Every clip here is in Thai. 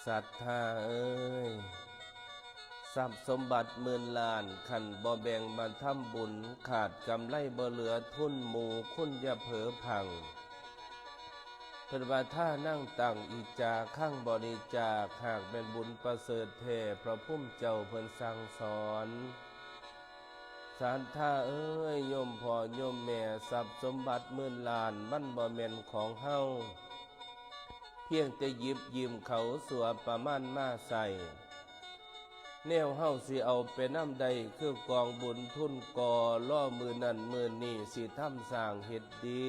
ศรัทธาเอ้ยทรัพย์สมบัติหมื่นล้านขันบ่แบ่งมาทำบุญขาดกำไรบ่เหลือทุนหมู่คุณอย่าเผลอพังเพิ่นว่าถ้านั่งตั้งอีจาข้างบริจาคหากเป็นบุญประเสริฐแท้พระพุ่มเจ้าเพิ่นสั่งสอนศรัทธาเอ้ยโยมพ่อโยมแม่ทรัพย์สมบัติหมื่นล้านมันบ่แม่นของเฮาเพียงแต่หยิบยืมเขาสัวประมาณมาใส่แนวเฮาสิเอาไปน้ำใดคือกองบุญทุนก่อล่อมือนั่นมือนี่สิทำสร้างเฮ็ดดี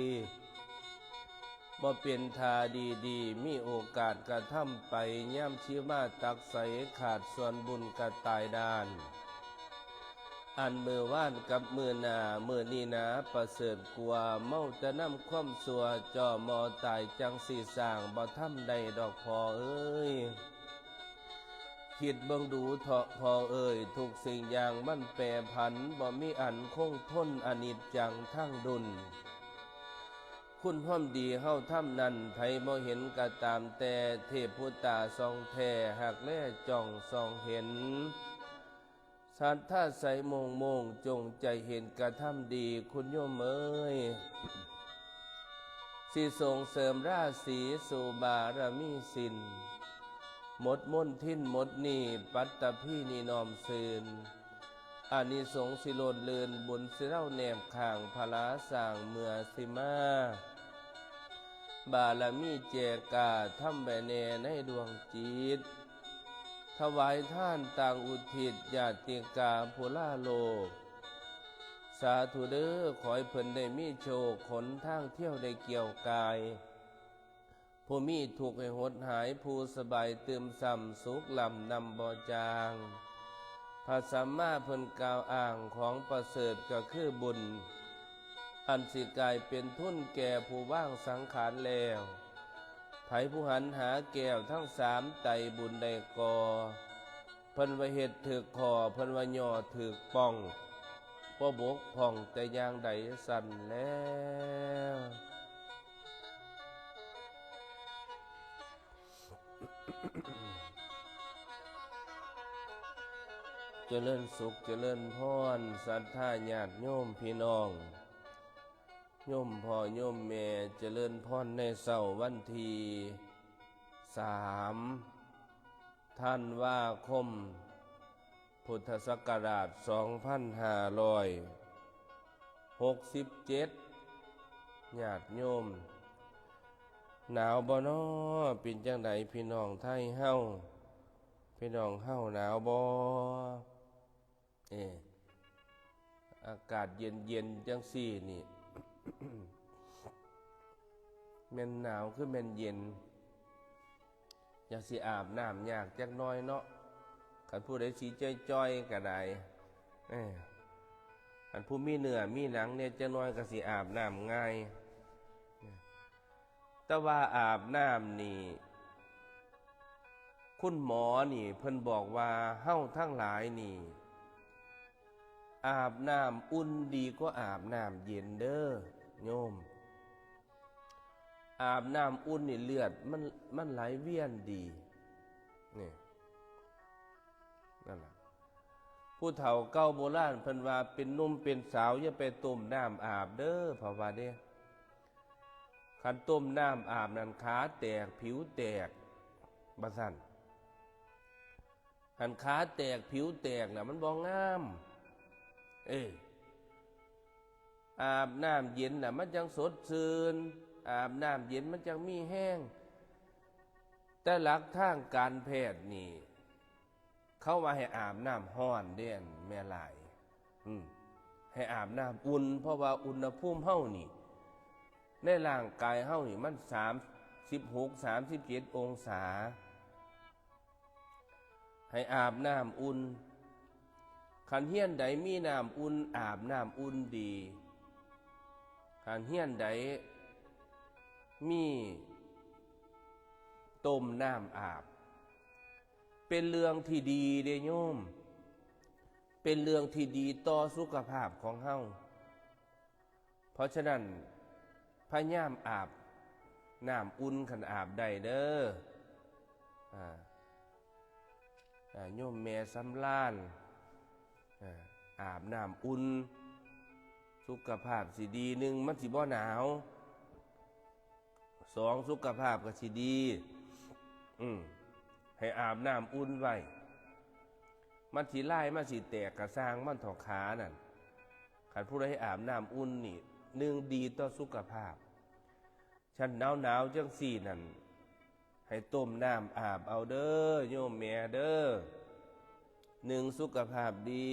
บ่เป็นทาดีมีโอกาสกระทำไปย่ำชีมาตักใสขาดส่วนบุญกระตายด้านอันมือว่านกับมือหนามือนี่นะประเสริฐกว่าเมาจะนำความสัวจ่อมอตายจังสีสร้างบ่ทำใดดอกพอเอ้ยคิดเบิ่งดูเถาะพอเอ้ยทุกสิ่งอย่างมันแปรผันบ่มีอันคงทนอนิจจังทั้งดุลคุณความดีเฮาทำนั้นไผบ่เห็นก็ตามแต่เทพพุทธาทรงแท้หากแลจ้องส่องเห็นสัทธาใสโมงจงใจเห็นกระทำดีคุณโยมเอ้ยสิส่งเสริมราศีสุบารมีสินหมดมนทินหมดนี่ปัตตพีนินอมซืนอานิสงส์สิโลดเลือนบุญสิเล่าแนมข้างพลาสร้างเมื่อสิมาบารมีเจกาทำแบเนในดวงจิตถวายท่านต่างอุทิศญาติกาภูลาโลกสาธุเด้อขอให้เพิ่นได้มีโชคขนทางเที่ยวได้เกี่ยวกายผู้มีถูกให้หดหายผู้สบายเติมซ้ำสุขลำนำบ่จางพระสัมมาเพิ่นกล่าวอ้างของประเสริฐก็คือบุญอันสิกลายเป็นทุนแก่ผู้ว่างสังขารแล้วไผผู้หันหาแก้วทั้งสามไตบุญได้ก่อเพิ่นว่าเฮ็ดถึกคอเพิ่นว่าย่อถึกป้องบ่บกพ่องแต่อย่างใดสั่นแล้วเจริญสุขเจริญพรศรัทธาญาติโยมพี่น้องโยมพ่อโยมแม่เจริญพรในเสาร์วันที่3 ธันวาคมพุทธศักราช2567ญาติโยมหนาวบ่น้อเป็นจังไดพี่น้องไทยเฮาพี่น้องเฮาหนาวบ่อากาศเย็นจังซี่นี่ แม่นหนาวคือแม่นเย็นอยากสิอาบน้ำยากจักน้อยเนาะคันผู้ใดสิจ้อยๆก็ได้คันผู้มีเนื้อมีหนังเนี่ยจักน้อยก็สิอาบน้ำง่ายแต่ว่าอาบน้ำนี่คุณหมอนี่เพิ่นบอกว่าเฮาทั้งหลายนี่อาบน้ำอุ่นดีกว่าอาบน้ำเย็นเด้อโยมอาบน้ำอุ่นนี่เลือดมันไหลเวียนดีนี่นั่นแหละผู้เฒ่าเก่าโบราณเพิ่นว่าเป็นหนุ่มเป็นสาวอย่าไปต้มน้ำอาบเด้อเพราะว่าเด้คันต้มน้ำอาบนั่นขาแตกผิวแตกบ่ซั่นคันขาแตกผิวแตกน่ะมันบ่งามอาบน้ำเย็นน่ะมันจังสดชื่นอาบน้ำเย็นมันจังมีแห้งแต่หลักทางการแพทย์นี่เขาว่าให้อาบน้ำร้อนเด่นแม่หลายให้อาบน้ำอุ่นเพราะว่าอุณหภูมิเฮานี่ในร่างกายเฮานี่มัน36-37องศาให้อาบน้ำอุ่นคันเฮียนใดมีน้ำอุ่นอาบน้ำอุ่นดีคันเฮียนใดมีต้มน้ำอาบเป็นเรื่องที่ดีเด้โยมเป็นเรื่องที่ดีต่อสุขภาพของเฮาเพราะฉะนั้นพยายามอาบน้ำอุ่นคันอาบได้เด้อ โยมแม่สำล้านอาบน้ำอุ่นสุขภาพสิดีหนึ่งมันสิบ่หนาวสองสุขภาพก็สิดีให้อาบน้ำอุ่นไว้มันสิไล่มันสิแตกกระสร้างมันถอขานั่นขันผู้ใดให้อาบน้ำอุ่นนี่หนึ่งดีต่อสุขภาพฉันหนาวจังสี่นั่นให้ต้มน้ำอาบเอาเด้อโยมแม่เด้อหนึ่งสุขภาพดี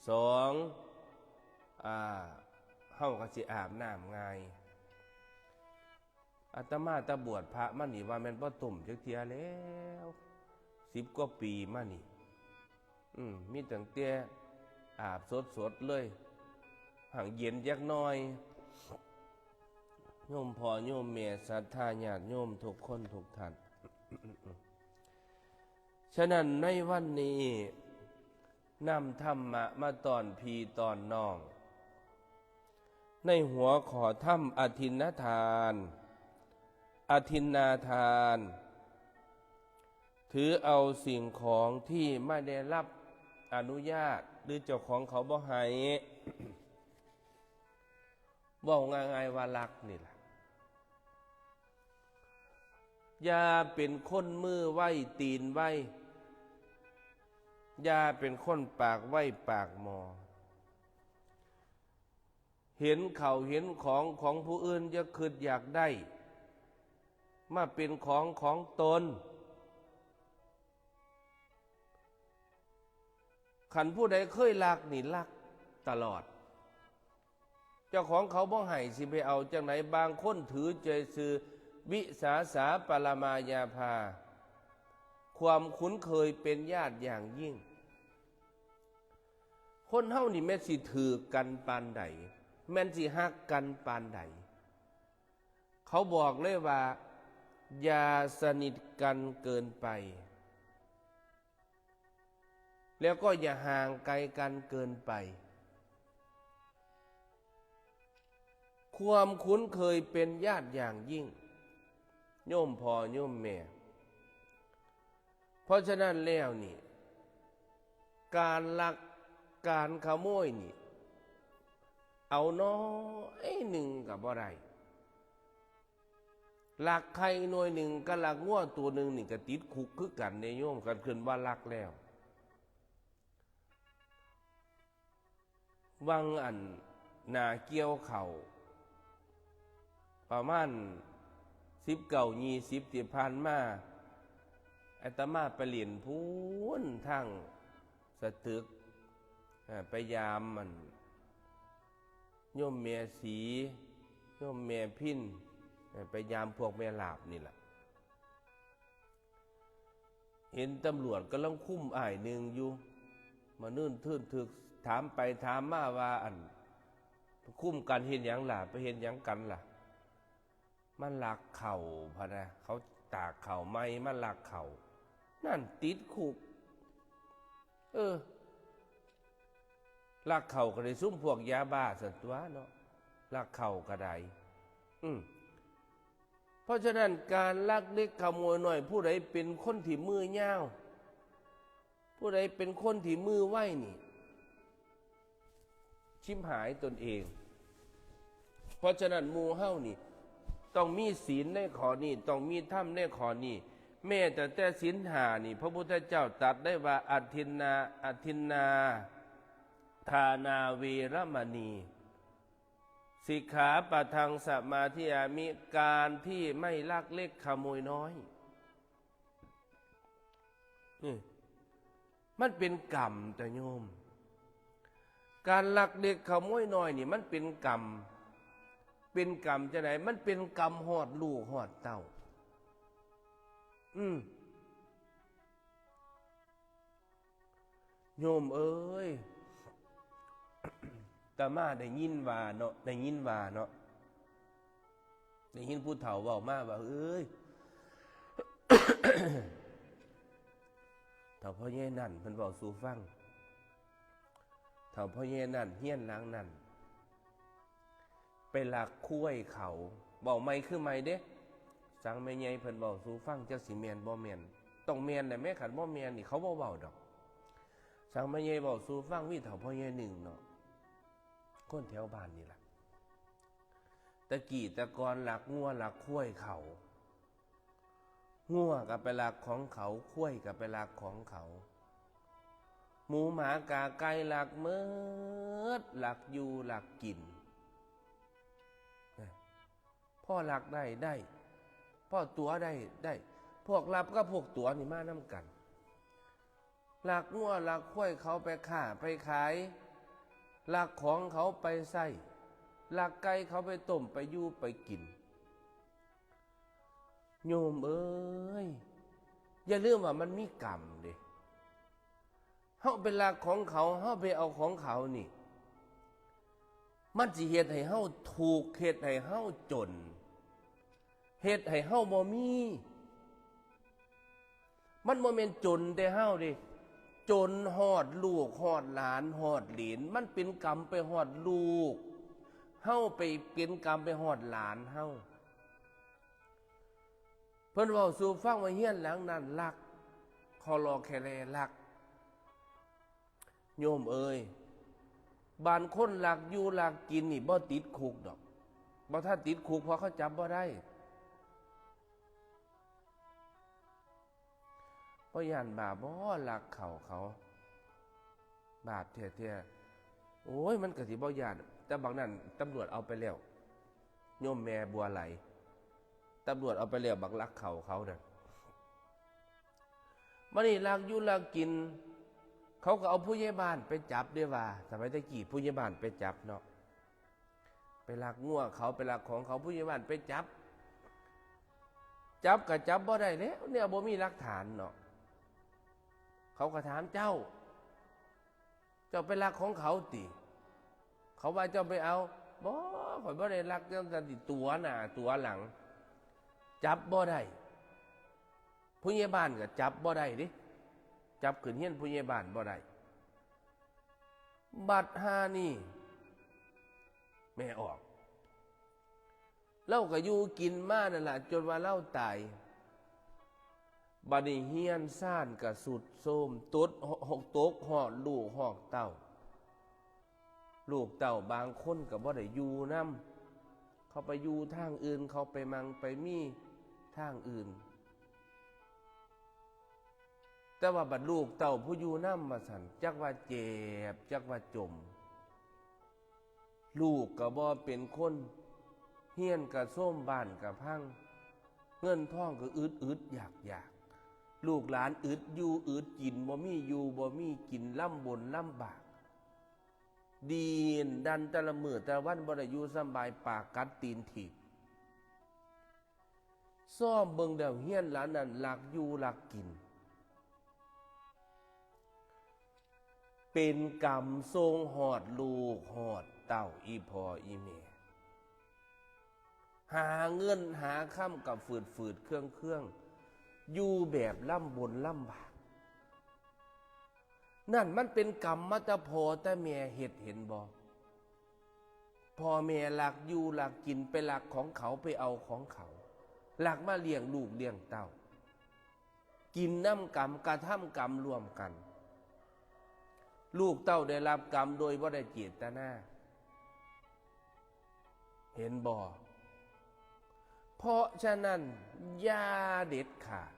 สองเฮาก็สิอาบน้ำง่ายอาตมาตะบวชพระมานี่ว่าแม่นบ่ต้มจักเที่ยแล้ว10 กว่าปีมานี่มีตั้งแต่อาบสดเลยห่างเย็นจักหน่อยโยมพ่อโยมแม่ศรัทธาญาติโยมทุกคนทุกท่าน ฉะนั้นในวันนี้นำธรรมะมาตอนพี่ตอนน้องในหัวขอธรรมอทินนาทานอทินนาทานถือเอาสิ่งของที่ไม่ได้รับอนุญาตหรือเจ้าของเขาบ่ให้ บอกง่ายๆว่ารักนี่แหละอย่าเป็นคนมือไว้ตีนไว้อย่าเป็นคนปากไว้ปากหมอเห็นเขาเห็นของผู้อื่นจะคิดอยากได้มาเป็นของตนขันผู้ใดเคยรักนี่รักตลอดเจ้าของเขาบ่ให้สิไปเอาจังไหนบางคนถือใจซื่อวิสาสาปรมายาภาความคุ้นเคยเป็นญาติอย่างยิ่งคนเฮานี่แม่นสิถือกันปานใดแม่นสิฮักกันปานใดเขาบอกเลยว่าอย่าสนิทกันเกินไปแล้วก็อย่าห่างไกลกันเกินไปความคุ้นเคยเป็นญาติอย่างยิ่งโยมพ่อโยมแม่เพราะฉะนั้นแล้วนี่การลักการขโมยนี่เอาน้อยหนึ่งกับอะไรลักใครหน่วยหนึ่งก็ลักงัวตัวหนึ่งนี่ก็ติดคุกคือกันในโยมกันขึ้นว่าลักแล้ววังอันนาเกี่ยวเข่าประมาณ19-20ที่ผ่านมาอาตมาไปเรียนพูนทั้งสตึกไปยามมันโยมแม่สีโยมแม่พินไปยามพวกแม่ลาบนี่แหละเห็นตำรวจกำลังคุ้มอ้ายหนึ่งอยู่มานื่นทื่นถึกถามไปถามมาว่าอันคุ้มกันเห็นอย่างล่ะไปเห็นอย่างกันล่ะมันลักเข่าพะนะเขาตากเข่าไม้มันลักเข่านั่นติดคุกลักเข่าก็ได้ซุ่มพวกยาบ้าสัตว์วะเนาะลักเข่าก็ได้เพราะฉะนั้นการลักเล็กขโมยน้อยผู้ใดเป็นคนที่มือยาวผู้ใดเป็นคนที่มือไว้นี่ชิมหายตนเองเพราะฉะนั้นหมู่เฮ้านี่ต้องมีศีลในข้อนี้ต้องมีธรรมในข้อนี้แม้แต่ศีลห้านี่พระพุทธเจ้าตรัสได้ว่าอทินนาทานาเวรมณีสิกขาปะทังสมาธิยามิการที่ไม่ลักเล็กขโมยน้อยนี่มันเป็นกรรมแต่โยมการลักเล็กขโมยน้อยนี่มันเป็นกรรมจะไหนมันเป็นกรรมหอดลูกหอดเต้าโยมเอ้ยแต่มาได้ยินว่าเนาะได้ยินผู้เฒ่าบอกมาว่าเอ้ย เฒ่าพ่อแย่นั่นเพิ่นบอกสู่ฟังเฒ่าพ่อแย่นั่นเฮี้ยนหลังนั่นไปลักคุ้ยเขาบอกไม่คือไม่เด้สังแม่ใหญ่เพิ่นบอกสู่ฟังจักสิแม่นบ่แม่น ต้องแม่นน่ะแม่ขันบ่แม่นนี่เขาบ่เว้าดอกสังมาใหญ่เว้าสู่ฟังมีเฒ่าพ่อใหญ่หนึ่งเนาะคนแถวบ้านนี่ล่ะตะกี้ตะกอนหลักงัวหลักข้วยเขางัวก็ไปหลักของเขาข้วยก็ไปหลักของเขาหมูหมากาไก่หลักเมิดหลักอยู่หลักกินพ่อหลักได้พ่อตัวได้พวกรับก็พวกตัวนี่มาน้ำกันหลักงัวหลักข้วยเขาไปฆ่าไปขายหลักของเขาไปใส่หลักไก่เขาไปต้มไปยู่ไปกินโยมเอ้ยอย่าลืมว่ามันมีกรรมเด้เฮาเป็นหลักของเขาเฮาไปเอาของเขานี่มันสิเฮ็ดให้เฮาถูกเฮ็ดให้เฮาจนเฮ็ดให้เฮาบ่มีมันบ่แม่นจนแต่เฮาเด้จนฮอดลูกฮอดหลานฮอดเหลนมันเป็นกรรมไปฮอดลูกเฮาไปเป็นกรรมไปฮอดหลานเฮาเพิ่นเว้าสู่ฟังว่าเฮียนหลังนั้นรักคอรอแคแลรักโยมเอ้ยบ้านคนรักอยู่รักกินนี่บ่ติดคุกดอกบ่ถ้าติดคุกเพราะเขาจับบ่ได้เพราะย่านบาปบ่รักเขาบาปแท้ๆโอ้ยมันก็สิบ่ย่านแต่บางนั้นตำรวจเอาไปแล้วโยมแม่บัวไหลตำรวจเอาไปแล้วบักลักเขาน่ะมานี่ลักอยู่ลักกินเขาก็เอาผู้ใหญ่บ้านไปจับด้วยว่าสมัยตะกี้ผู้ใหญ่บ้านไปจับเนาะไปลักงัวเขาไปลักของเขาผู้ใหญ่บ้านไปจับก็จับบ่ได้แล้วเนี่ยบ่มีหลักฐานเนาะเขาก็ถามเจ้าไปลักของเขาติเขาว่าเจ้าไปเอาบ่ข่อยบ่ได้ลักจังซั่นติตัวหน้าตัวหลังจับบ่ได้ผู้ใหญ่บ้านก็จับบ่ได้ดิจับขึ้นเฮียนผู้ใหญ่บ้านบ่ได้บัดหานี่แม่ออกเล่าก็อยู่กินมานั่นล่ะจนว่าเล่าตายบัดนี้เฮียนซ่านก็สุดโทรมตดหกตกหอดลูกหอกเต้าลูกเต้าบางคนก็บ่ได้อยู่นำเขาไปอยู่ทางอื่นเขาไปมังไปมีทางอื่นแต่ว่าบัดลูกเต้าผู้อยู่นำมาสั่นจักว่าเจ็บจักว่าจมลูกก็บ่เป็นคนเฮียนก็ส้มบ้านก็พังเงินทองก็อึดอยากลูกหลานอึดอยู่อึดกินบ่มีอยู่บ่มีกินล่ำบนล่ำบากดีนดันแต่ละมื้อแต่ละวันบ่ได้อยู่สบายปากกัดตีนถีบซ่อมเบิ่งเดี๋ยวเฮียนหลานนั่นหลักอยู่หลักกินเป็นกรรมทรงหอดลูกหอดเต้าอีพ่ออีแม่หาเงินหาค่ำกับฝืดเครื่องอยู่แบบล่ำบนล่ำบากนั่นมันเป็นกรรมมาแต่พ่อแต่แม่เห็นบ่พ่อแม่หลักอยู่หลักกินไปหลักของเขาไปเอาของเขาหลักมาเลี้ยงลูกเลี้ยงเต้ากินน้ำกรรมกระทำกรรมรวมกันลูกเต้าได้รับกรรมโดยบ่ได้เจตนาเห็นบ่เพราะฉะนั้นอย่าเด็ดขาด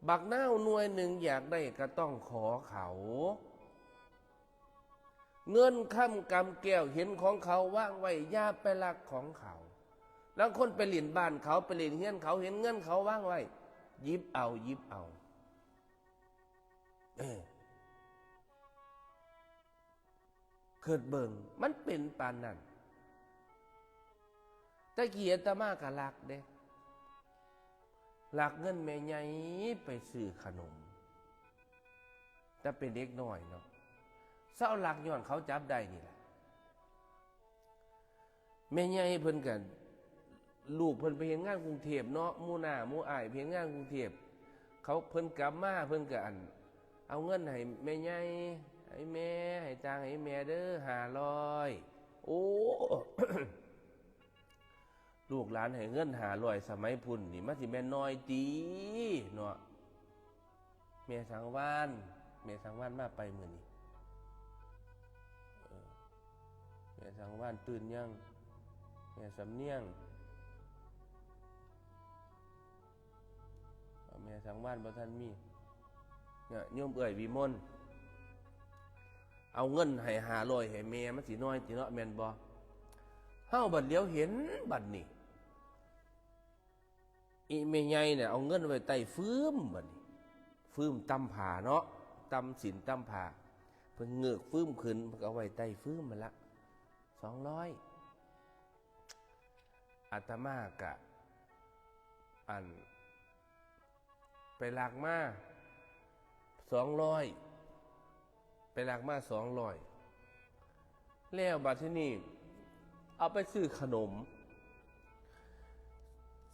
บักนาวหน่วยหนึ่งอยากได้ก็ต้องขอเขาเงินค่ำกำแก้วเห็นของเขาว่างไว้อย่าไปลักของเขาแล้วคนไปเล่นบ้านเขาไปเล่นเฮียนเขาเห็นเงินเขาว่างไว้หยิบเอาเกิดเบิ่งมันเป็นปานนั้นตะเกียตะมากะลักเด้ลักเงินแม่ใหญ่ไปซื้อขนมแต่เป็นเด็กน้อยเนาะเศร้าลักย้อนเขาจับได้นี่แหละแม่ใหญ่เพิ่นกันลูกเพิ่นไปเห็นงานกรุงเทพเนาะหมู่หน้าหมู่อ้ายไปเห็นงานกรุงเทพเขาเพิ่นกลับมาเพิ่นก็เอาเงินให้แม่ใหญ่ให้แม่ให้จ้างให้แม่เด้อ500โอ้ ลูกหลานให้เงิน500สมัยพุ่นนี่มันสิแม่นน้อยตีเนาะแม่สังวานมาไปมื้อนี้แม่สังวานตื่นยังแม่สำเนียงแม่สังวานบ่ทันมีเนี่ยโยมเอ่ยวิมลเอาเงินให้500ให้แม่มันสิน้อยติเนาะแม่นบ่เฮาบัดเลี้ยวเห็นบัดนี้อีแม่ใหญ่เนี่ยเอาเงินไว้ใต้ฟืมบัดนี้ฟืมตำผ้าเนาะตำศีลตำผ้าเพิ่นเงือกฟืมขึ้นเพิ่นเอาไว้ใต้ฟืมมันละ200อาตมากะไปหลักมา200ไปหลักมา200แล้วบัดที่นี่เอาไปซื้อขนม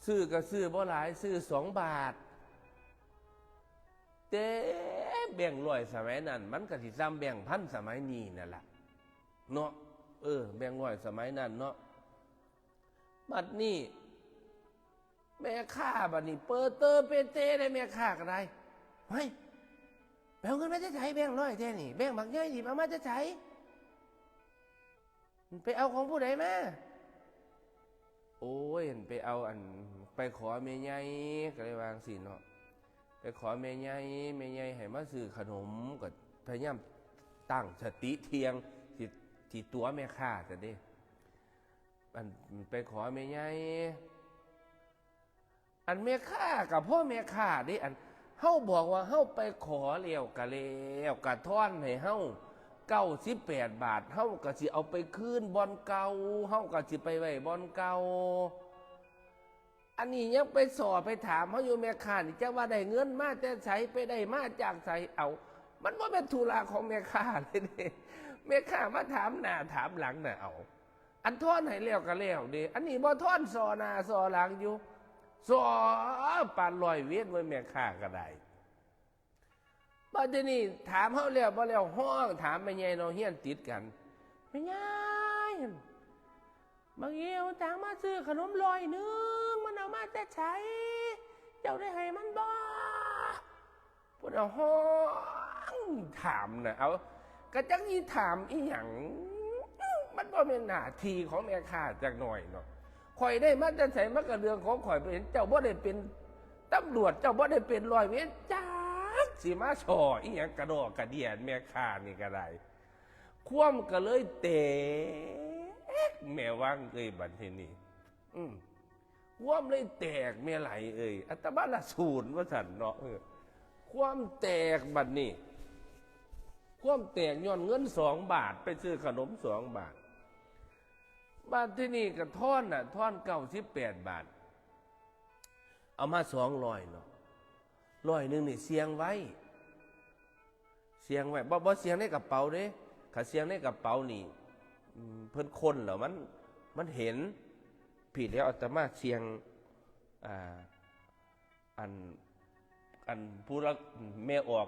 ซื้อก็ซื้อบ่หลายซื้อ2 บาทเต้แบ่งร้อยสมัยนั้นมันก็สิซ้ำแบ่งพันสมัยนี้นั่นล่ะเนาะแบ่งร้อยสมัยนั้นเนาะบัดนี้แม่ค้าบัดนี้เปิดเตอเปเต้ได้แม่ค้าก็ได้เฮ้ยแบ่งเงินมาจะใช้แบ่งร้อยแท้นี่แบ่งบักใหญ่ดิเอามาจะใช้ไปเอาของผู้ใดมาโอ้ยไปเอาไปขอแม่ใหญ่ก็เลยวางสิเนาะไปขอแม่ใหญ่ให้มาซื้อขนมก็พยายามตั้งสติเทียงที่ตัวแม่ค้าจะได้ไปขอแม่ใหญ่แม่ค้ากับพ่อแม่ค้าดิเฮาบอกว่าเฮาไปขอแล้วกะท่อนให้เฮา98 บาทเฮาก็สิเอาไปคืนบ่อนเก่าเฮาก็สิไปไว้บ่อนเก่าอันนี้ยังไปสอบไปถามเฮาอยู่แม่ค้านี่จักว่าได้เงินมาแต่ไสไปได้มาจากไสเอามันบ่เป็นธุระของแม่ค้าเลยเด้แม่ค้ามาถามหน้าถามหลังน่ะเอาท่อนให้แล้วก็แล้วเด้อันนี้บ่ท่อนสอหน้าสอหลังอยู่สอปานลอยเวียนไว้แม่ค้าก็ได้บัดนี้ถามเฮาแล้วบ่แล้วห้องถามแม่ใหญ่เนาะเฮียนติดกันแม่ใหญ่บางเอี่ยวต่างมาซื้อขนม100มันเอามาแต่ไสเจ้าได้ให้มันบ่พุ่นเอาห้องถามน่ะเอาก็จักอีถามอีหยังมันบ่แม่นหน้าที่ของแม่ค้าจักหน่อยเนาะข่อยได้มาแต่ไสมันก็เรื่องของข่อยเป็นเจ้าบ่ได้เป็นตำรวจเจ้าบ่ได้เป็นร้อยเวรจ้าสิมาช่ออีหยังกระดอกกระเดียนแม่ค้านี่ก็ได้ความก็เลยแตกแม่วังบัดทีนี้ความเลยแตกแม่ไหลอาตมาละศูนย์ว่าซั่นเนาะความแตกบัดนี้ความแตกย้อนเงิน2 บาทไปซื้อขนม2 บาทบ้านที่นี่ก็ท่อน98 บาทเอามา200เนาะ100นี่เสียงไว้บ่เสียงในกระเป๋าเด้ถ้าเสียงในกระเป๋านี่เพิ่นคนแล้วมันเห็นผิดแล้วอาตมาเสียงผู้รักแม่ออ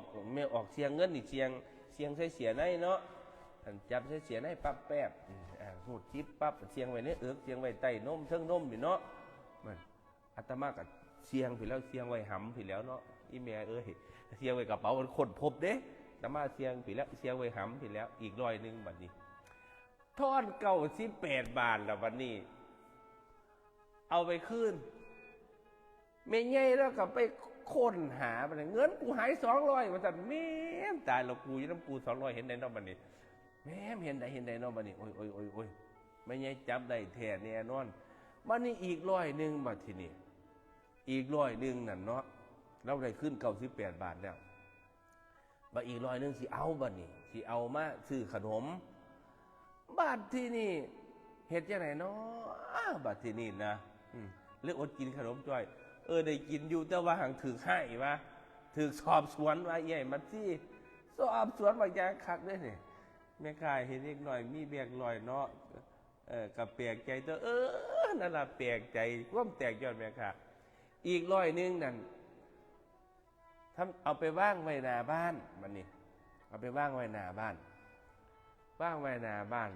กเสียงเงินนี่เสียงใส่เสียในเนาะจับใส่เสียในปั๊บแป๊บหูดจิบปั๊บเสียงไว้ในเสียงไว้ใต้นมเทิงนมนี่เนาะมันอาตมาก็เสียงผิดแล้วเสียงไว้หำผิดแล้วเนาะอีแม่เสียงไว้กระเป๋ามันคนพบเด้อาตมาเสียงผิดแล้วเสียงไว้หำผิดแล้วอีก100บัดนี้ทอน98 บาทแล้วบัดนี้เอาไปคืนแม่ใหญ่แล้วก็ไปค้นหาบัดนี้เงินกูหาย200ว่าซั่นแม่ตายแล้วกูอยู่นำกู200เห็นได้เนาะบัดนี้แม่เห็นได้เนาะบัดนี้โอ้ยแม่ใหญ่จับได้แท้แน่นอนบัดนี้อีก100บัดทีนี้อีก100นั่นเนาะเราได้ขึ้น98 บาทแล้วบัดอีก100สิเอาบัดนี้สิเอามาซื้อขนมบาดที่นี่เฮ็ดจังได๋เนาะบาดที่นี่นะหรืออดกินขนมจ้อยได้กินอยู่แต่ว่าหังถือให้ว่าถือสอบสวนว่าใหญ่มาที่สอบสวนว่าอย่างคักเด้อนี่แม่ค้าเห็นเล็กน้อยมีแบกลอยเนาะก็แปลกใจตัวนั่นล่ะแปลกใจความแตกยอดแม่ค้าอีก100นั่นทำเอาไปว่างไว้หน้าบ้านมันนี่เอาไปว่างไว้หน้าบ้านว่างไว้หน้าบ้าน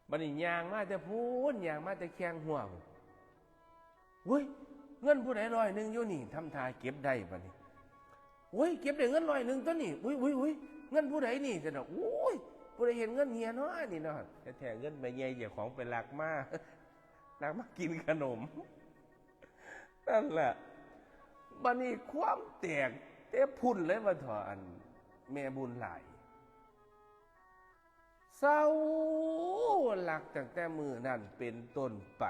บัดนี้ยางมาแต่พูนยางมาแต่แข้งหัว เว้ยเงินผู้ใด100อยู่นี่ทำทาเก็บได้บัดนี้เว้ยเก็บได้เงิน100ตัวนี่อุ้ยเงินผู้ใดนี่จะดอกโอ้ยผู้ใดเห็นเงินเฮียเนาะนี่เนาะแท้ๆเงินใบใหญ่เจ้าของไปลักมาลักมากินขนมนั่นแหละบัดนี้ความแตกเต้พุ่นเลยว่าถออันแม่บุญหลายเศร้าหลักตั้งแต่มือนั่นเป็นต้นไป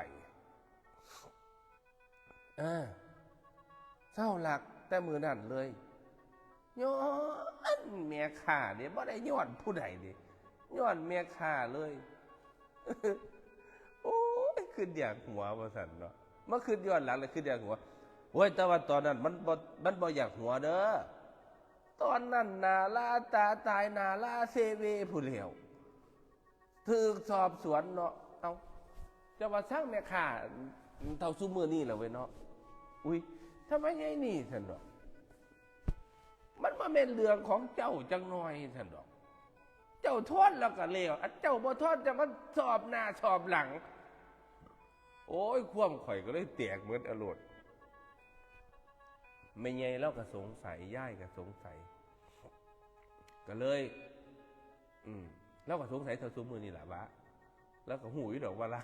เศร้าหลักแต่มือนั่นเลยย้อนเมียข่าเนี่ยบ่ได้ย้อนผู้ใดดิย้อนเมียข่าเลยโอ้ยขึ้นอย่างหัวว่าสั่นเนาะเมื่อคืนย้อนหลังเลยขึ้นอย่างหัวโอ้ยแต่ว่าตอนนั้นมันบ่อยากหัวเด้อตอนนั้นนาลาตาตายนาลาเซเวผู้เหลียวถือสอบสวนเนาะเอาจะว่าสร้างแม่ข่าเท่าซุมือนี่แหละเว้ยเนาะอุ้ยทำไมไงนี่ท่านดอกมันมาเป็นเรื่องของเจ้าจังน้อยท่านดอกเจ้าทอดแล้วก็เลวเจ้าบ่ทอดจะมันสอบหน้าสอบหลังโอ้ยความข่อยก็เลยแตกเหมือนอรรถไม่ไงแล้วก็สงสัยย่ายก็สงสัยก็เลยแล้วก็สงสัยเท่าซุมือนี่แหละวะแล้วก็หูยดอกว่าละ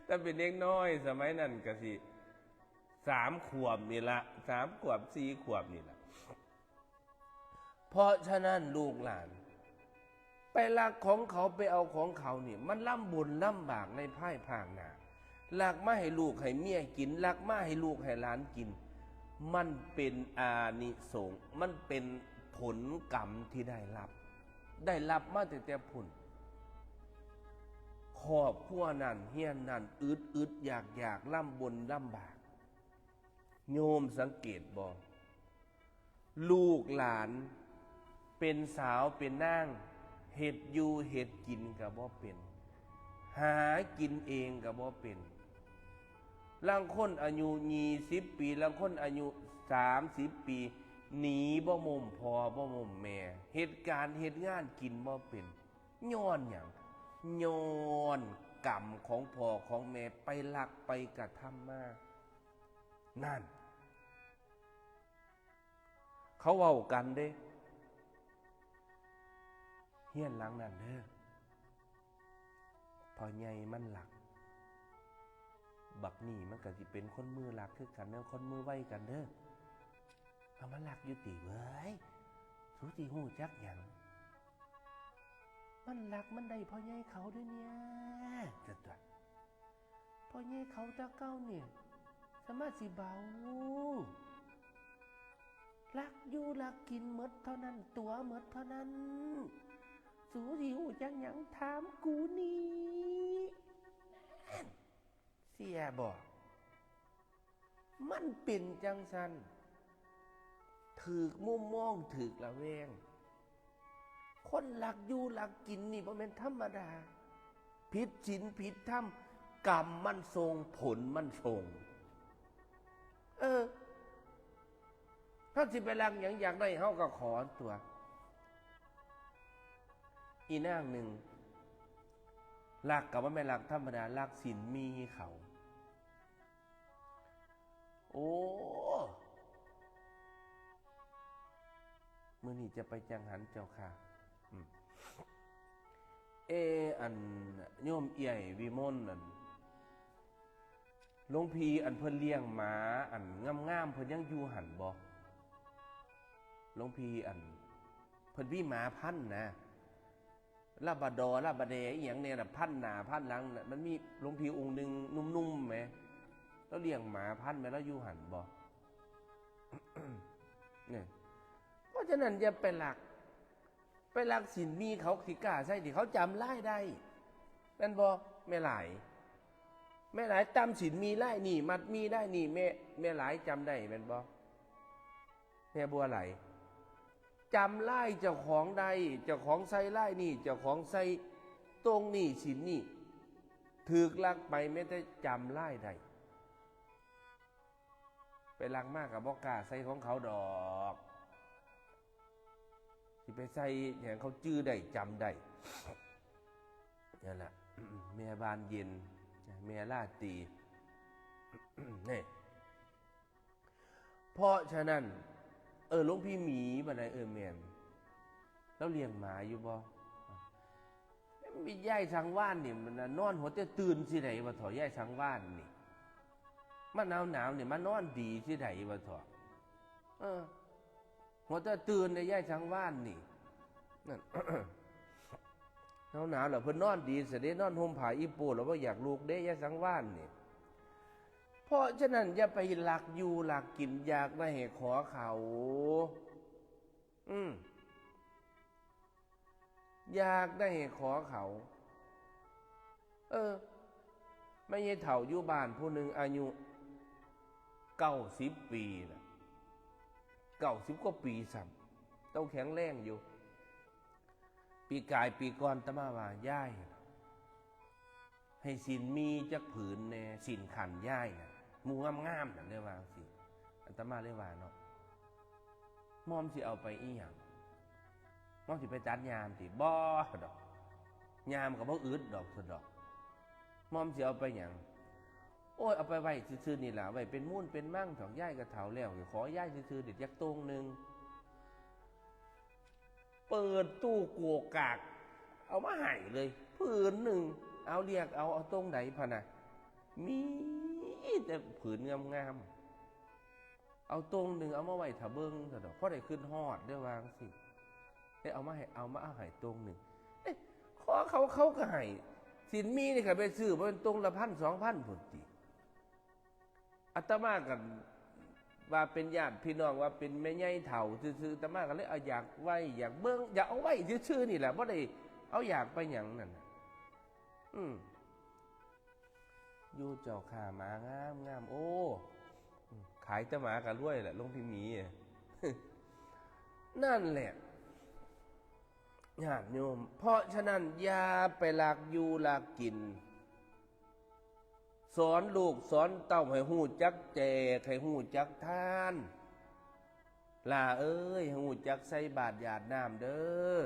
แต่เป็นเด็กน้อยสมัยนั้นก็สิ3 ขวบนี่ละ3 ขวบ4 ขวบนี่ละเพราะฉะนั้นลูกหลานไปลักของเขาไปเอาของเขาเนี่ยมันลำบุญลำบากในภายภาคหน้าลักมาให้ลูกให้เมียกินลักมาให้ลูกให้หลานกินมันเป็นอานิสงส์มันเป็นผลกรรมที่ได้รับมาแต่ผลครอบครัวนั่นเฮียนนั่นอึดอยากลำบนลำบากโยมสังเกตบ่ลูกหลานเป็นสาวเป็นนางเฮ็ดอยู่เฮ็ดกินก็บ่เป็นหากินเองก็บ่เป็นลางคนอายุ20 ปีลางคนอายุ30 ปีหนีบ่มุมพ่อบ่มุมแม่เหตุการณ์เหตุงานกินบ่เป็นย้อนหยังย้อนกรรมของพ่อของแม่ไปลักไปกระทำมานั่นเขาเว้ากันเด้เฮียนหลังนั่นเด้อพอใหญ่มันหลักบักนี่มันก็สิเป็นคนมือหลักคือกันเด้อคนมือไว้กันเด้อเอามันหลักอยู่ติเว้ยสูสิฮู้จักหยังมันหลักมันได้พ่อใหญ่เขาด้วยเนี่ยจัดพ่อใหญ่เขาตะเก้าเนี่ยสามารถสิเบาลักอยู่ลักกินหมดเท่านั้นตัวหมดเท่านั้นสูสิฮู้จักหยังถามกูนี่เสียบ่มันเป็นจังซั่นถูกมุมมองถูกละแวงคนหลักอยู่หลักกินนี่บ่แม่นธรรมดาผิดศีลผิดธรรมกรรมมันทรงผลมันทรงถ้าสิไปลักหยังอยากได้เฮาก็ขอตัวอีนางหนึ่งลักก็บ่แม่นลักธรรมดาลักศีลมีเขาโอ้มื้อนี้จะไปจังหันเจ้าค่ะอันโยมเอี่ยวิมลนั่นหลวงพี่อันเพิ่นเลี้ยงหมาอันงามๆเพิ่นยังอยู่หันบ่หลวงพี่อันเพิ่นมีหมาพันธุ์นะลาบราดอร์ลาบราเดออีหยังเนี่ยน่ะพันหน้าพันหลังน่ะมันมีหลวงพี่องค์นึงนุ่มๆแหมแล้วเลี้ยงหมาพันธุ์แม่แล้วอยู่หันบ่ เนี่ยเพราะฉะนั้นอย่าไปหลักศีลมีเขาสิกล้าใช่ที่เขาจำไล่ได้แม่นบ่แม่หลายจำศีลมีไล่นี่มัดมีได้นี่แม่หลายจำได้แม่นบ่แม่บัวไหลจำไล่เจ้าของใดเจ้าของใส่ไล่นี่เจ้าของใส่ตรงนี่ศีลนี่ถูกลักไปไม่ได้จำไล่ได้ไปลักมากกับบ่กล้าใส่ของเขาดอกที่ไปใส่อย่างเขาจื้อได้จำได้นั่นแหละแม่บานเย็นแม่ลาตี นี่เพราะฉะนั้นหลวงพี่หมีบันไดแมนแล้วเลี้ยงหมาอยู่บ่มีย่ายสังว่านนี่มันนอนหัวจะตื่นสิไหนวะถอย่ายสังว่านนี่มันหนาวเนี่ยมันนอนดีสิไหนวะถอหัวจะตื่นในย่ายสังว่านนี่นั่น หนาวแล้วเพิ่นนอนดีเสด็จนอนห่มผ้าอีปูแล้วว่าอยากลูกเด้ย่ายสังว่านนี่เพราะฉะนั้นอย่าไปหลักอยู่หลักกินอยากได้ให้ขอเขาอยากได้ให้ขอเขาไม่ใช่เฒ่าอยู่บ้านผู้หนึ่งอายุ90 ปีนะ90 กว่าปีซ้ำต้องแข็งแรงอยู่ปีกายปีก่อนตะมาว่าย่ายให้สินมีจักผืนแน่สินขันย่ายนะมูงามๆนั่นเรียกว่าสิอัตมาเรียกว่าเนาะมอมสิเอาไปอีหยังมอมสิไปจัดยามสิบ่ดอกยามก็บ่อึดดอกสุดดอกมอมสิเอาไปหยังโอ้ยเอาไปไว้ซื่อๆนี่ล่ะไว้เป็นมุ่นเป็นมั่งของย่ายกระเถาแล้วขอย่ายซื่อๆเด็ดยักตรงนึงเปิดตู้กวกากเอามาให้เลยผืนหนึ่งเอาเรียกเอาตรงไหนพะนะมีแต่ผืนงามๆเอาตรงหนึ่งเอามาไว้ถะเบิ้งซะดอกเพราะได้ขึ้นฮอดได้วางสิเอามาให้ตรงหนึ่งขอเขาก็ให้สินมีนี่ก็ไปซื้อมาเป็นตรงละ1,000-2,000พุ่นติอาตมากันว่าเป็นญาติพี่น้องว่าเป็นแม่ใหญ่เฒ่าซื่อๆอาตมาก็เลยเอาอยากไว้อยากเบิ้งอยากเอาไว้ซื่อๆนี่แหละบ่ได้เอาอยากไปหยังนั่นอยู่เจ้าข่าหมางามโอ้ขายแต่หมากันรวยแหละหลวงพี่หมีนั่นแหละญาติโยมเพราะฉะนั้นอย่าไปหลักอยู่หลักกินสอนลูกสอนเต้าให้หู้จักแจกให้หู้จักทานล่าเอ้ยหู้จักใส่บาตรหยาดน้ำเด้อ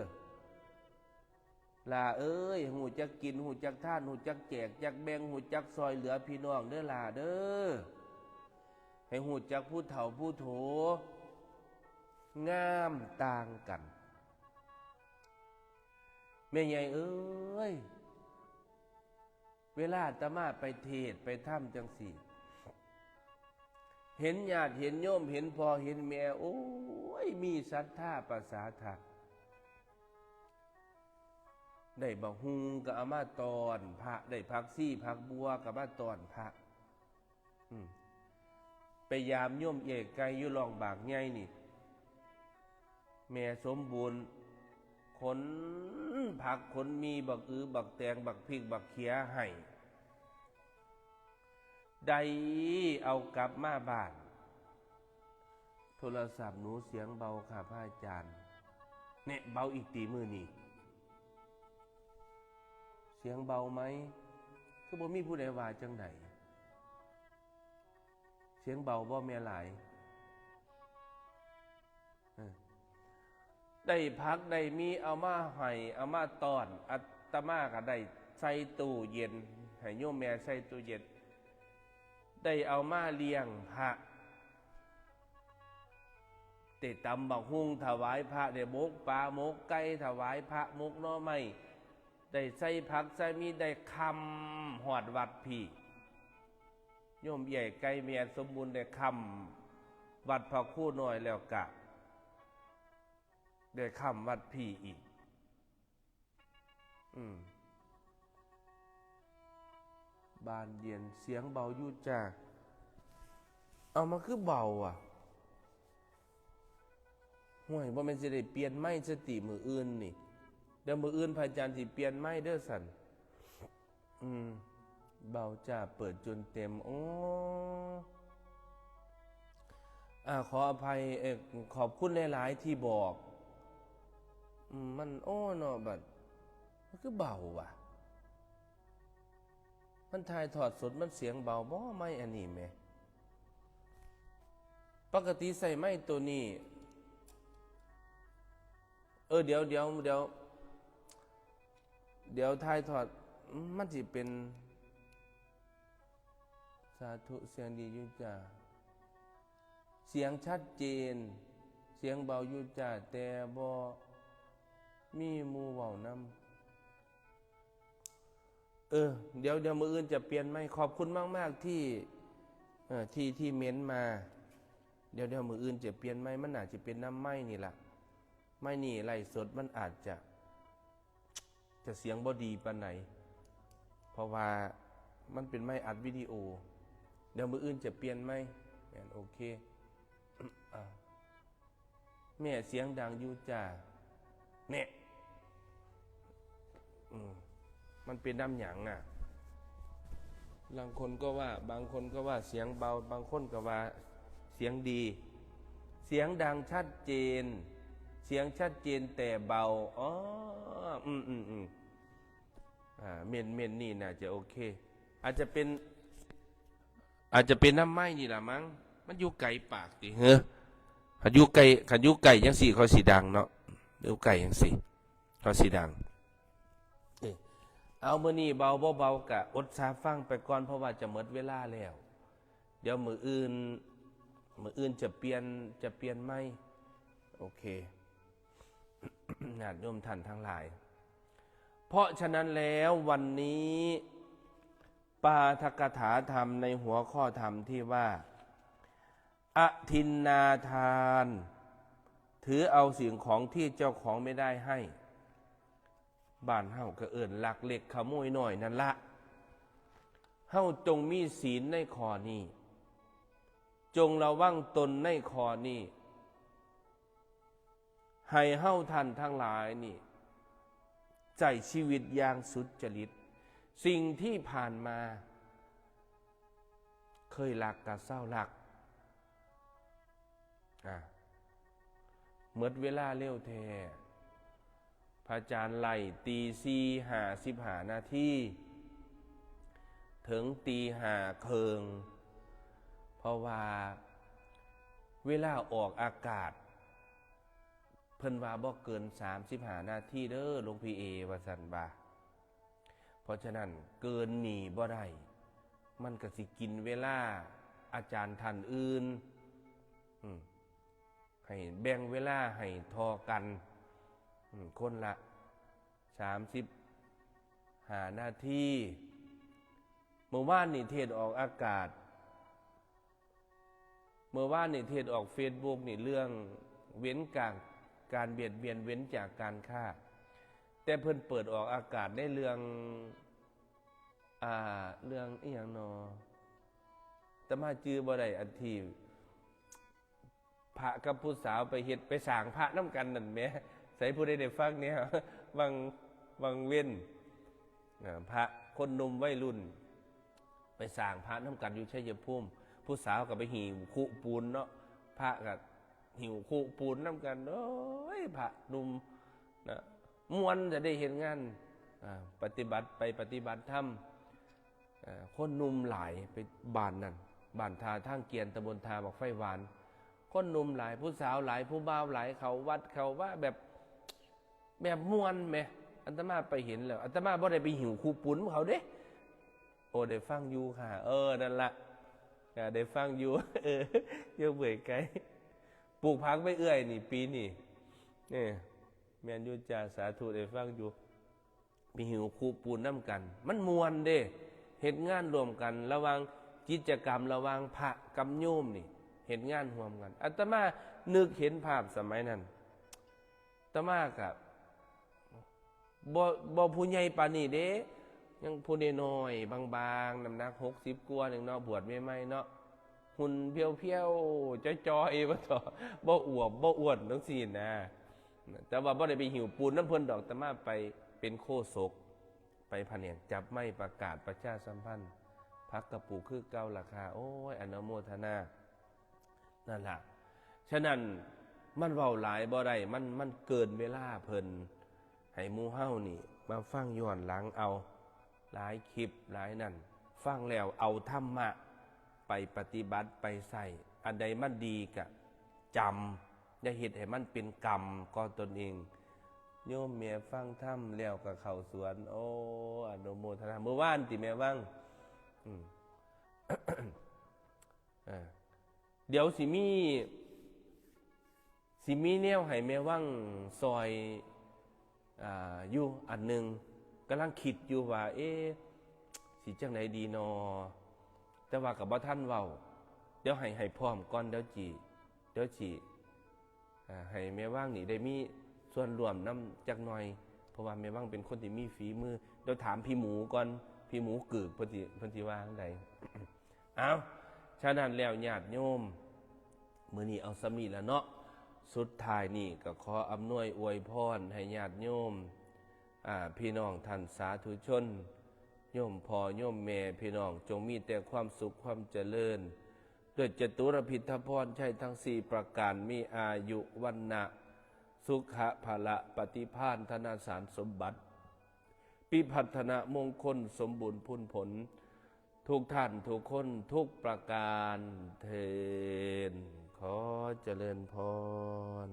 ล่าเอ้ยหูจักกินหูจักท่านหูจักแจกจักแบ่งหูจักซอยเหลือพี่น้องเด้อล่าเด้อให้หูจักผู้เฒ่าผู้โถงามต่างกันแม่ใหญ่เอ้ยเวลาอาตมาไปเทศไปถ้ำจังสี่เห็นญาติเห็นโยมเห็นพ่อเห็นแม่โอ้ยมีศรัทธาภาษาธรรมได้บะฮุงกับอามาตอนพระได้พักซี่พักบัวกับอามาตอนพระไปยามโยมเอกไกอยู่ลองบากไงนี่แม่สมบูรณ์ขนผักขนมีบักบักแตงบักพริกบักเขียให้ได้เอากลับมาบ้านโทรศัพท์หนูเสียงเบาค่ะพระอาจารย์เนี่ยเบาอีกตีมือนี่เสียงเบาไหมคือบ่มีผู้ใดว่าจังไดเสียงเบาบ่แม่หลายได้พักได้มีเอามาให้เอามาตอนอาตมาก็ได้ใส่ตู้เย็นให้โยมแม่ใส่ตู้เย็นได้เอามาเลี้ยงพระได้ตำบักฮุ่งถวายพระได้มกปลามกไก่ถวายพระมกหน่อไม้ได้ใส่ผักใส่มีได้คำหอดวัดพี่โยมใหญ่ไก่เมียสมบูรณ์ได้คำวัดพระคู่น้อยแล้วกะได้คำวัดพี่อีกบานเย็นเสียงเบาอยู่จ้าเอามาคือเบาอ่ะห่วยบ่แม่นสิได้เปลี่ยนไม้สติมืออื่นนี่เดี๋ยวมืออื่นพระอาจารย์สิเปลี่ยนไม้เด้อสันเบาจ้าเปิดจนเต็มโอ้ขออภัยขอบคุณหลายๆที่บอกมันโอ้เนาะบัดมันคือเบาว่ะมันถ่ายทอดสดมันเสียงเบาบ่ไม่อันนี้แม่ปกติใส่ไม้ตัวนี้เดี๋ยวถ่ายทอดมันสิเป็นใ าธุเสียงดีอยู่จ้าเสียงชัดเจนเสียงเบาอยู่จ้าแต่บ่มีหมู่เว้านำเดี๋ยวมื้ออื่นจะเปลี่ยนไหมขอบคุณมากๆที่เม้นมาเดี๋ยวมื้ออื่นจะเปลี่ยนไหมมันอาจจะเป็นน้ำไม้นี่ล่ะไม้นี่ไล่สดมันอาจจะเสียงบ่ดีปานไหนเพราะว่ามันเป็นไม้อัดวิดีโอเดี๋ยวมื้ออื่นจะเปลี่ยนไหมแม่นโอเคแม่เสียงดังอยู่จ้าแน่มันเป็นน้ำหยังอ่ะบางคนก็ว่าเสียงเบาบางคนก็ว่าเสียงดีเสียงดังชัดเจนเสียงชัดเจนแต่เบาเมนนี่น่าจะโอเคอาจจะเป็นน้ำไม้นี่ล่ะมั้งมันอยู่ไกลปากติขันอยู่ไกลยังสี่เขาสีดังเนาะอยู่ไกลยังสี่เขาสีดังเอามื้อนี้เบากะอดซาฟังไปก่อนเพราะว่าจะหมดเวลาแล้วเดี๋ยวมื้ออื่นจะเปลี่ยนไหมโอเคญาติโยมท่านทั้งหลายเพราะฉะนั้นแล้ววันนี้ปาฐกถาธรรมในหัวข้อธรรมที่ว่าอทินนาทานถือเอาสิ่งของที่เจ้าของไม่ได้ให้บ้านเฮาก็เอิ้นลักเล็กขโมยน้อยนั่นละเฮาจงมีศีลในข้อนี้จงระวังตนในข้อนี้ให้เฮาท่านทั้งหลายนี่ใจชีวิตอย่างสุจริตสิ่งที่ผ่านมาเคยลักกะเศร้าลักหมดเวลาเร็วแท้พระอาจารย์ไล่ตี4:55 นาทีถึงตี5 ครึ่งเพราะว่าเวลาออกอากาศเพิ่นว่าบ่เกิน35 นาทีเด้อหลวงพี่เอว่าซั่นบ่าเพราะฉะนั้นเกินนี่บ่ได้มันก็สิกินเวลาอาจารย์ท่านอื่นให้แบ่งเวลาให้ทอกันคนละ35 นาทีเมื่อวานนี่เทศออกอากาศเมื่อวานนี่เทศออกเฟซบุ๊กนี่เรื่องเว้นการเบียดเบียนเว้นจากการฆ่าแต่เพิ่นเปิดออกอากาศได้เรื่องอีหยังนอแต่มาจื้อบ่ได้อันที่พระกับผู้สาวไปเฮ็ดไปสร้างพระน้ำกันนั่นแหมใส่ผู้ใดได้ฟังเนี่ยวังเว้นพระคนหนุ่มวัยรุ่นไปสร้างพระน้ำกันอยู่ชัยภูมิผู้สาวก็ไปหิวคุปูนเนาะพระก็หิวคุปูนน้ำกันโอ้ยพระหนุ่มนะมวนจะได้เห็นงานปฏิบัติธรรมคนหนุ่มหลายไปบ้านนั่นบ้านทาทางเกียนตำบลทาบอกไฟหวานคนหนุ่มหลายผู้สาวหลายผู้บ่าวหลายเขาวัดเขาว่าแบบมวนแหมอัตมาไปเห็นแล้วอัตมาบ่ได้ไปหิวคูปุ้นเขาเด้โอ้ได้ฟังอยู่ค่ะนั่นละได้ฟังอยู่เยอะเบื่อไกลปลูกพักไม่เอื้อยนี่ปีนี่แม่นอยู่จ่าสาธุได้ฟังอยู่มีหิวคูปูนน้ำกันมันมวนเด้เฮ็ดงานรวมกันระหว่างกิจกรรมระหว่างพระกับโยมนี่เฮ็ดงานร่วมกันอาตมานึกเห็นภาพสมัยนั้นอาตมากับบ่ผู้ใหญ่ปานนี้เด้ยังผู้น้อยๆบางๆน้ำหนัก60 กว่านึงเนาะบวชใหม่ๆเนาะหุ่นเพียวๆจ้อยๆบ่ต่อบ่อวบบ่อ้วนจังซี่นะแต่ว่าบ่ได้ไปหิวปูนน้ำเพิ่นดอกอาตมาไปเป็นโฆษกไปแผนกจับไม้ประกาศประชาสัมพันธ์พักกระปูคือเก่าราคาโอ้ยอนุโมทนานั่นล่ะฉะนั้นมันเว้าหลายบ่ได้มันเกินเวลาเพิ่นให้หมู่เฮานี่มาฟังย้อนหลังเอาหลายคลิปหลายนั่นฟังแล้วเอาธรรมะไปปฏิบัติไปใส่อันใดมันดีก็จำอย่าเฮ็ดให้มันเป็นกรรมก่อตนเองโยมแม่ฟังธรรมแล้วก็เข้าสวนโอ้อนุโมทนาเมื่อวานติแม่ว่าง เดี๋ยวสิมีแนวให้แม่ว่างซอยอยู่อันหนึ่งกำลังคิดอยู่ว่าสิจังไหนดีนอแต่ว่ากับบ่ท่านเว้าเดี๋ยวให้พร้อมก่อนเดี๋ยวจีให้แม่ว่างนี่ได้มีส่วนรวมน้ำจักหน่อยเพราะว่าแม่ว่างเป็นคนที่มีฝีมือเดี๋ยวถามพี่หมูก่อนพี่หมูกึกเพิ่นสิว่าจังได เอาฉะนั้นแล้วญาติโยมมื้อนี้เอาสมีแล้วเนาะสุดท้ายนี่ก็ขออำนวยอวยพรให้ญาติโยมพี่น้องท่านสาธุชนโยมพ่อโยมแม่พี่น้องจงมีแต่ความสุขความเจริญด้วยจตุรพิทพรใช้ทั้ง4ประการมีอายุวันนะสุขะภละปฏิภาณธนาสารสมบัติปิพัฒนมงคลสมบูรณ์พุนผลทุกท่านทุกคนทุกประการเทอญขอเจริญพร